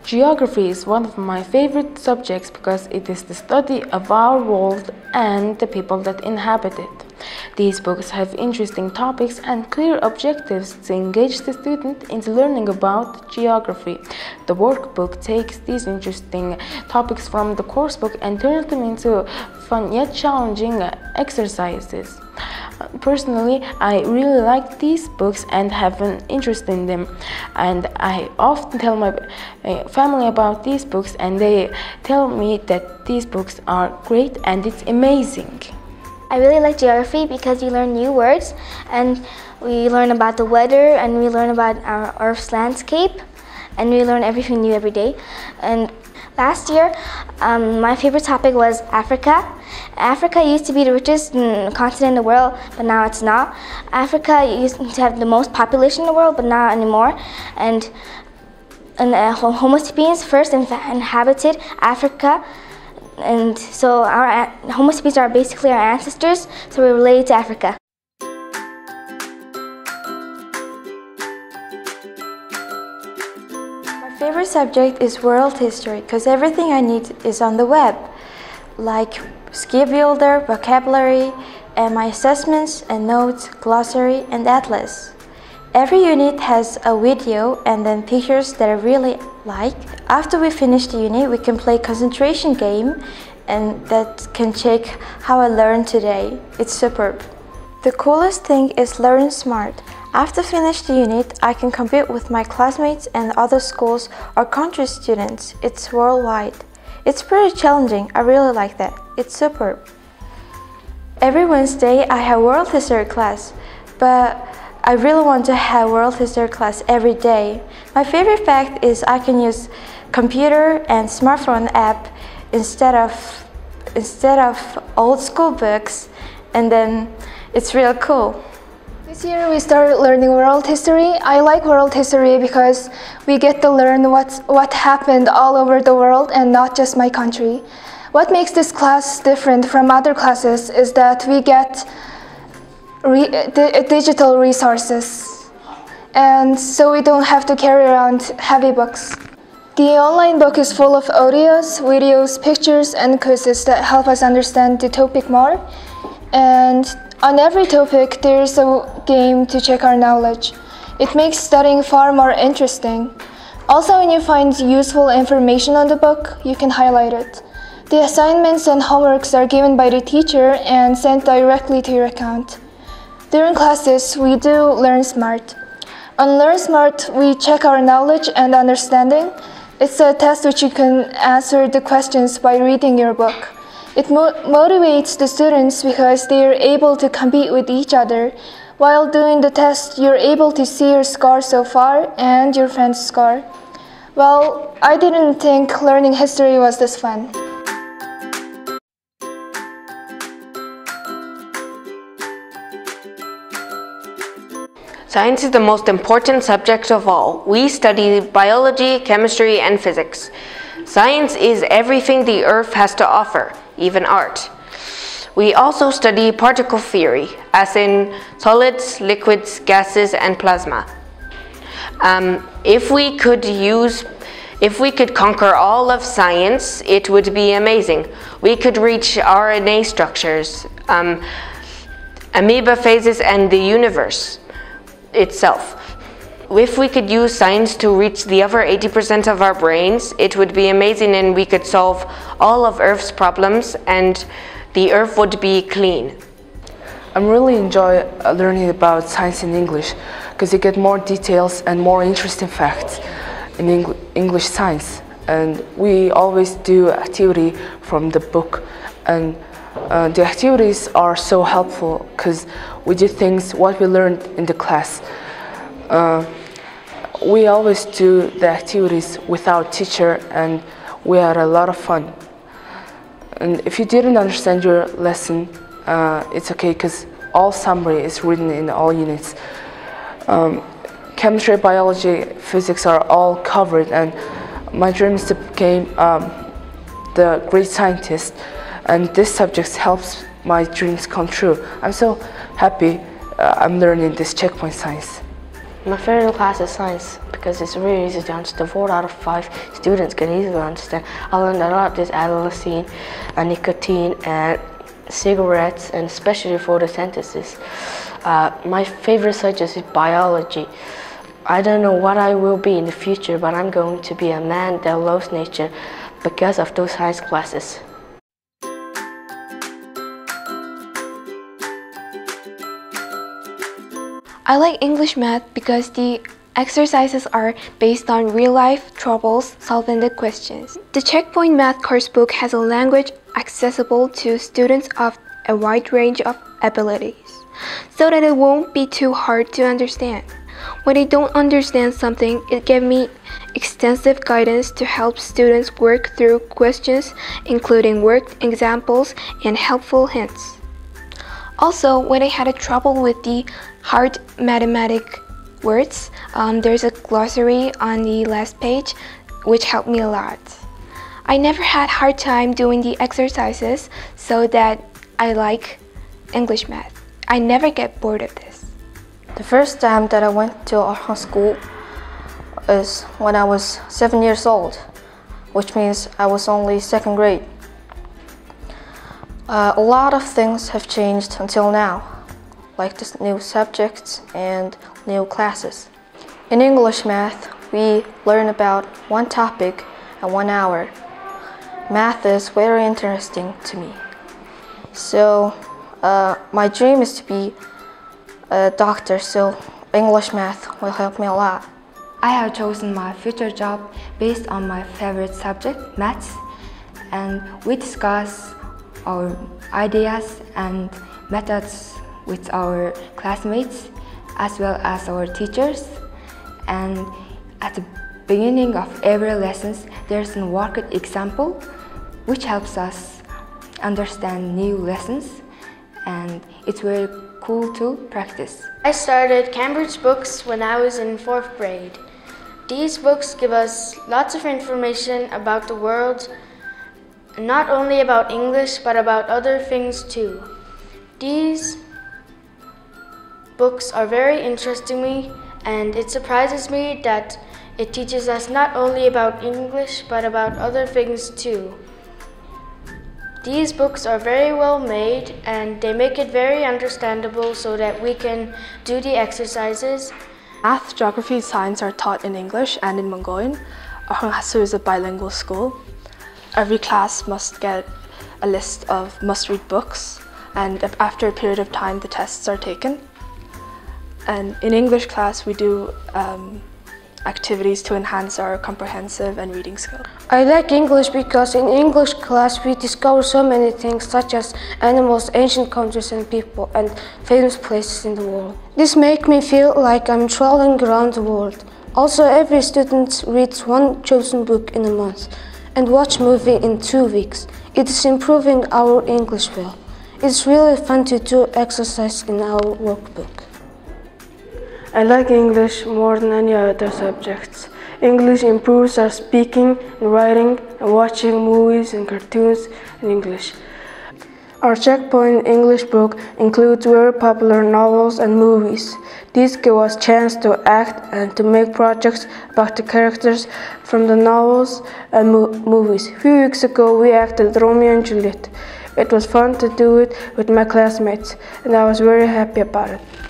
Geography is one of my favorite subjects because it is the study of our world and the people that inhabit it. These books have interesting topics and clear objectives to engage the student into learning about geography. The workbook takes these interesting topics from the course book and turns them into fun yet challenging exercises. Personally, I really like these books and have an interest in them, and I often tell my family about these books, and they tell me that these books are great and it's amazing. I really like geography because we learn new words, and we learn about the weather, and we learn about our Earth's landscape, and we learn everything new every day. And last year, my favorite topic was Africa. Africa used to be the richest continent in the world, but now it's not. Africa used to have the most population in the world, but not anymore. And Homo sapiens first inhabited Africa, and so our Homo sapiens are basically our ancestors, so we're related to Africa. My favorite subject is world history because everything I need is on the web, like ski builder, vocabulary, and my assessments and notes, glossary, and atlas. Every unit has a video and then pictures that I really like. After we finish the unit, we can play concentration game, and that can check how I learned today. It's superb. The coolest thing is Learn Smart. After finish the unit, I can compete with my classmates and other schools or country students. It's worldwide. It's pretty challenging. I really like that. It's superb. Every Wednesday, I have world history class, but I really want to have world history class every day. My favorite fact is I can use computer and smartphone app instead of old school books, and then it's real cool. This year we started learning world history. I like world history because we get to learn what happened all over the world and not just my country. What makes this class different from other classes is that we get digital resources, and so we don't have to carry around heavy books. The online book is full of audios, videos, pictures, and quizzes that help us understand the topic more. And on every topic, there is a game to check our knowledge. It makes studying far more interesting. Also, when you find useful information on the book, you can highlight it. The assignments and homeworks are given by the teacher and sent directly to your account. During classes, we do Learn Smart. On Learn Smart, we check our knowledge and understanding. It's a test which you can answer the questions by reading your book. It motivates the students because they are able to compete with each other. While doing the test, you're able to see your score so far and your friend's score. Well, I didn't think learning history was this fun. Science is the most important subject of all. We study biology, chemistry, and physics. Science is everything the Earth has to offer, even art. We also study particle theory, as in solids, liquids, gases, and plasma. If we could conquer all of science, it would be amazing. We could reach RNA structures, amoeba phases, and the universe itself. If we could use science to reach the other 80% of our brains, it would be amazing, and we could solve all of Earth's problems and the Earth would be clean. I really enjoy learning about science in English because you get more details and more interesting facts in English science. And we always do activity from the book, and the activities are so helpful because we do things what we learned in the class. We always do the activities with our teacher, and we had a lot of fun. And if you didn't understand your lesson, it's okay because all summary is written in all units. Chemistry, biology, physics are all covered, and my dream is to become the great scientist, and this subject helps my dreams come true. I'm so happy I'm learning this checkpoint science. My favorite class is science because it's really easy to understand. 4 out of 5 students can easily understand. I learned a lot. There's adolescent, nicotine, and cigarettes, and especially photosynthesis. My favorite subject is biology. I don't know what I will be in the future, but I'm going to be a man that loves nature because of those science classes. I like English math because the exercises are based on real-life troubles, solving the questions. The Checkpoint Math course book has a language accessible to students of a wide range of abilities, so that it won't be too hard to understand. When I don't understand something, it gave me extensive guidance to help students work through questions, including worked examples and helpful hints. Also, when I had a trouble with the hard mathematic words, there's a glossary on the last page which helped me a lot. I never had a hard time doing the exercises, so that I like English math. I never get bored of this. The first time that I went to Orhan school is when I was 7 years old, which means I was only 2nd grade. A lot of things have changed until now, like the new subjects and new classes. In English math, we learn about one topic in 1 hour. Math is very interesting to me. So my dream is to be a doctor, so English math will help me a lot. I have chosen my future job based on my favorite subject, maths, and we discuss our ideas and methods with our classmates as well as our teachers. And at the beginning of every lesson, there's a worked example which helps us understand new lessons, and it's very cool to practice. I started Cambridge Books when I was in 4th grade. These books give us lots of information about the world, not only about English, but about other things too. These books are very interesting to me, and it surprises me that it teaches us not only about English, but about other things too. These books are very well made, and they make it very understandable so that we can do the exercises. Math, geography, and science are taught in English and in Mongolian. Orhan Hassu is a bilingual school. Every class must get a list of must-read books, and after a period of time the tests are taken. And in English class we do activities to enhance our comprehensive and reading skills. I like English because in English class we discover so many things such as animals, ancient countries and people, and famous places in the world. This makes me feel like I'm traveling around the world. Also, every student reads one chosen book in a month and watch a movie in 2 weeks. It is improving our English well. It's really fun to do exercise in our workbook. I like English more than any other subjects. English improves our speaking and writing and watching movies and cartoons in English. Our Checkpoint English book includes very popular novels and movies. These give us a chance to act and to make projects about the characters from the novels and movies. A few weeks ago we acted Romeo and Juliet. It was fun to do it with my classmates, and I was very happy about it.